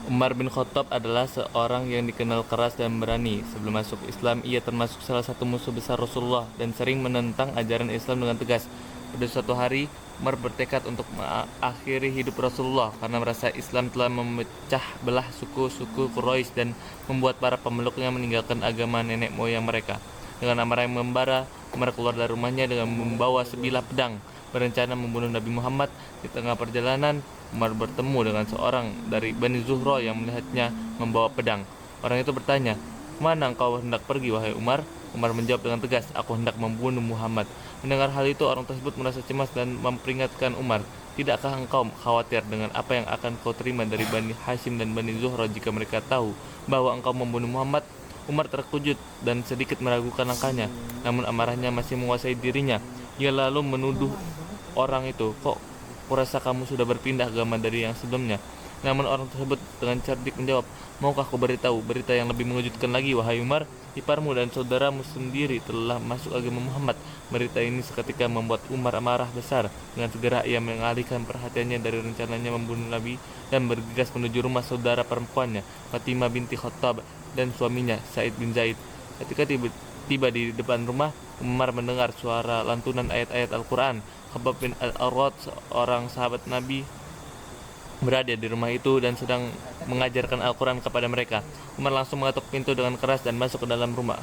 Umar bin Khattab adalah seorang yang dikenal keras dan berani. Sebelum masuk Islam, ia termasuk salah satu musuh besar Rasulullah dan sering menentang ajaran Islam dengan tegas. Pada suatu hari, Umar bertekad untuk mengakhiri hidup Rasulullah karena merasa Islam telah memecah belah suku-suku Quraisy dan membuat para pemeluknya meninggalkan agama nenek moyang mereka. Dengan amarah yang membara, Umar keluar dari rumahnya dengan membawa sebilah pedang, berencana membunuh Nabi Muhammad. Di tengah perjalanan, Umar bertemu dengan seorang dari Bani Zuhro yang melihatnya membawa pedang. Orang itu bertanya, "Mana engkau hendak pergi, wahai Umar?" Umar menjawab dengan tegas, "Aku hendak membunuh Muhammad." Mendengar hal itu, orang tersebut merasa cemas dan memperingatkan Umar, "Tidakkah engkau khawatir dengan apa yang akan kau terima dari Bani Hashim dan Bani Zuhro jika mereka tahu bahwa engkau membunuh Muhammad?" Umar terkejut dan sedikit meragukan langkahnya, namun amarahnya masih menguasai dirinya. Ia lalu menuduh orang itu, "Kok kurasa kamu sudah berpindah agama dari yang sebelumnya?" Namun orang tersebut dengan cerdik menjawab, "Maukah aku beritahu berita yang lebih mengejutkan lagi, wahai Umar? Iparmu dan saudaramu sendiri telah masuk agama Muhammad." Berita ini seketika membuat Umar marah besar. Dengan segera ia mengalihkan perhatiannya dari rencananya membunuh Nabi dan bergegas menuju rumah saudara perempuannya, Fatimah binti Khattab, dan suaminya, Said bin Zaid. Ketika tiba di depan rumah, Umar mendengar suara lantunan ayat-ayat Al-Quran. Khabbab bin Al-Arad, seorang sahabat Nabi, berada di rumah itu dan sedang mengajarkan Al-Quran kepada mereka. Umar langsung mengetuk pintu dengan keras dan masuk ke dalam rumah.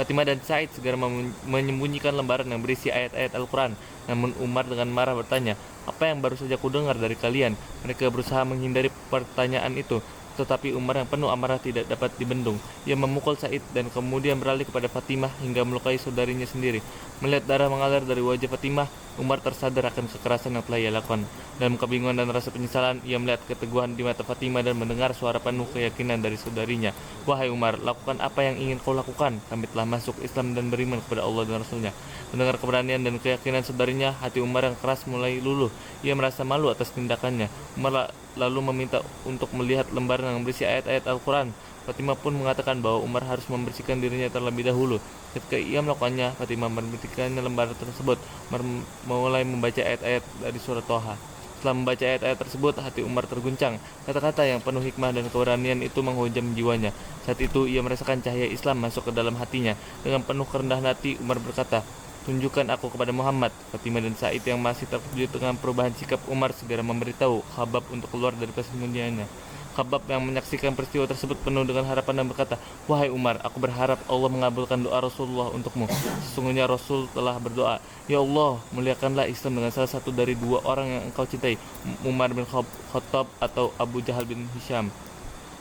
Fatimah dan Said segera menyembunyikan lembaran yang berisi ayat-ayat Al-Quran. Namun Umar dengan marah bertanya, "Apa yang baru saja kudengar dari kalian?" Mereka berusaha menghindari pertanyaan itu, tetapi Umar yang penuh amarah tidak dapat dibendung. Ia memukul Said dan kemudian beralih kepada Fatimah hingga melukai saudarinya sendiri. Melihat darah mengalir dari wajah Fatimah, Umar tersadar akan kekerasan yang telah ia lakukan. Dalam kebingungan dan rasa penyesalan, ia melihat keteguhan di mata Fatimah dan mendengar suara penuh keyakinan dari saudarinya. "Wahai Umar, lakukan apa yang ingin kau lakukan. Kami telah masuk Islam dan beriman kepada Allah dan Rasulnya." Mendengar keberanian dan keyakinan saudarinya, hati Umar yang keras mulai luluh. Ia merasa malu atas tindakannya. Umar lalu meminta untuk melihat lembaran yang berisi ayat-ayat Al-Quran. Fatimah pun mengatakan bahwa Umar harus membersihkan dirinya terlebih dahulu. Ketika ia melakukannya, Fatimah membersihkannya lembaran tersebut. Umar mulai membaca ayat-ayat dari surat Toha. Setelah membaca ayat-ayat tersebut, hati Umar terguncang. Kata-kata yang penuh hikmah dan keberanian itu menghujam jiwanya. Saat itu ia merasakan cahaya Islam masuk ke dalam hatinya. Dengan penuh kerendahan hati, Umar berkata, "Tunjukkan aku kepada Muhammad." Fatimah dan Said yang masih terkejut dengan perubahan sikap Umar segera memberitahu Khabbab untuk keluar dari persembunyiannya. Khabbab yang menyaksikan peristiwa tersebut penuh dengan harapan dan berkata, "Wahai Umar, aku berharap Allah mengabulkan doa Rasulullah untukmu. Sesungguhnya Rasul telah berdoa, 'Ya Allah, muliakanlah Islam dengan salah satu dari dua orang yang engkau cintai, Umar bin Khattab atau Abu Jahal bin Hisham.'"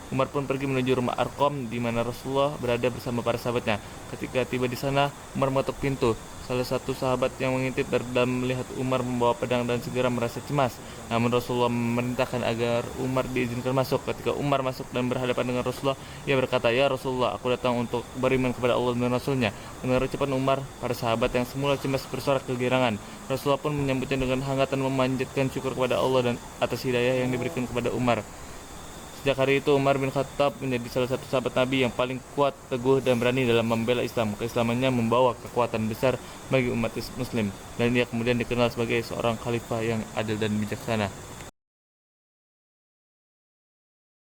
Umar pun pergi menuju rumah Arqam di mana Rasulullah berada bersama para sahabatnya. Ketika tiba di sana, Umar mengetuk pintu. Salah satu sahabat yang mengintip dari dalam melihat Umar membawa pedang dan segera merasa cemas. Namun Rasulullah memerintahkan agar Umar diizinkan masuk. Ketika Umar masuk dan berhadapan dengan Rasulullah, ia berkata, "Ya Rasulullah, aku datang untuk beriman kepada Allah dan Rasulnya." Mendengar ucapan Umar, para sahabat yang semula cemas bersorak kegirangan. Rasulullah pun menyambutnya dengan hangat dan memanjatkan syukur kepada Allah dan atas hidayah yang diberikan kepada Umar. Sejak hari itu, Umar bin Khattab menjadi salah satu sahabat Nabi yang paling kuat, teguh, dan berani dalam membela Islam. Keislamannya membawa kekuatan besar bagi umat Muslim, dan ia kemudian dikenal sebagai seorang khalifah yang adil dan bijaksana.